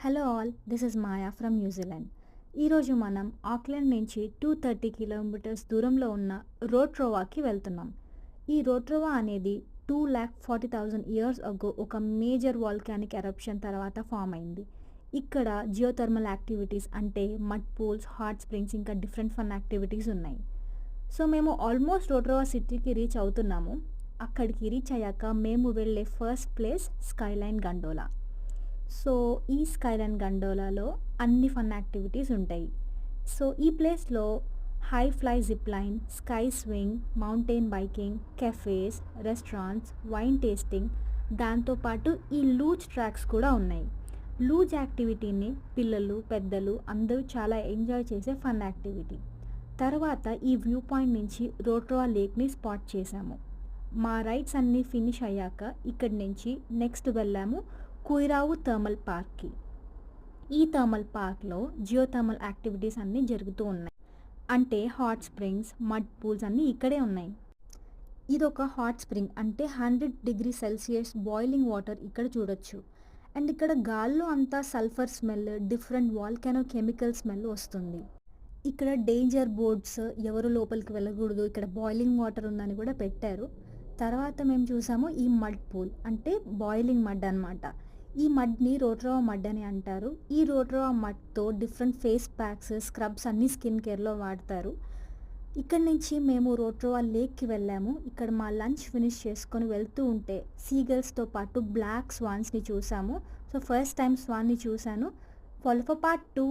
Hello all, this is Maya from New Zealand. ఈరోజు మనం Auckland నుంచి 230 కిలోమీటర్స్ దూరంలో ఉన్న రోట్రోవాకి వెళ్తున్నాం. ఈ రోట్రోవా అనేది 240,000 ఇయర్స్ అగో ఒక మేజర్ వాల్కానిక్ ఎరప్షన్ తర్వాత ఫామ్ అయింది. ఇక్కడ జియోథర్మల్ యాక్టివిటీస్ అంటే మడ్ పూల్స్, హాట్ స్ప్రింగ్స్ ఇంకా డిఫరెంట్ ఫన్ యాక్టివిటీస్ ఉన్నాయి. సో మేము ఆల్మోస్ట్ రోట్రోవా సిటీకి రీచ్ అవుతున్నాము. అక్కడికి రీచ్ అయ్యాక మేము వెళ్ళే first place Skyline gondola. So ఈ స్కైలైన్ గండోలాలో అన్ని ఫన్ యాక్టివిటీస్ ఉంటాయి. సో ఈ ప్లేస్లో high fly zip line, sky swing, mountain biking, cafes, restaurants, wine tasting, దాంతోపాటు ఈ లూజ్ ట్రాక్స్ కూడా ఉన్నాయి. లూజ్ యాక్టివిటీని పిల్లలు, పెద్దలు అందరూ చాలా ఎంజాయ్ చేసే ఫన్ యాక్టివిటీ. తర్వాత ఈ వ్యూ పాయింట్ నుంచి రోట్రోవా లేక్ని స్పాట్ చేశాము. మా రైడ్స్ అన్నీ ఫినిష్ అయ్యాక ఇక్కడి నుంచి నెక్స్ట్ వెళ్ళాము కుయిరావు థర్మల్ పార్క్కి. ఈ థర్మల్ పార్క్లో జియోథర్మల్ యాక్టివిటీస్ అన్నీ జరుగుతూ ఉన్నాయి. అంటే హాట్ స్ప్రింగ్స్, మడ్ పూల్స్ అన్నీ ఇక్కడే ఉన్నాయి. ఇదొక హాట్ స్ప్రింగ్, అంటే 100°C బాయిలింగ్ వాటర్ ఇక్కడ చూడొచ్చు. అండ్ ఇక్కడ గాల్లో అంతా sulphur smell, different volcano chemical smell వస్తుంది. ఇక్కడ డేంజర్ బోర్డ్స్, ఎవరు లోపలికి వెళ్ళకూడదు, ఇక్కడ బాయిలింగ్ వాటర్ ఉందని కూడా పెట్టారు. తర్వాత మేము చూసాము ఈ మడ్ పూల్, అంటే బాయిలింగ్ మడ్ అనమాట. ఈ మడ్ని రోట్రోవా మడ్ అని అంటారు. ఈ రోట్రోవా మడ్తో డిఫరెంట్ ఫేస్ ప్యాక్స్, స్క్రబ్స్ అన్నీ స్కిన్ కేర్లో వాడతారు. ఇక్కడ నుంచి మేము రోట్రోవా లేక్కి వెళ్ళాము. ఇక్కడ మా లంచ్ ఫినిష్ చేసుకొని వెళ్తూ ఉంటే సీగల్స్తో పాటు బ్లాక్ స్వాన్స్ని చూసాము. సో ఫస్ట్ టైం స్వాన్ని చూశాను. Follow for part 2.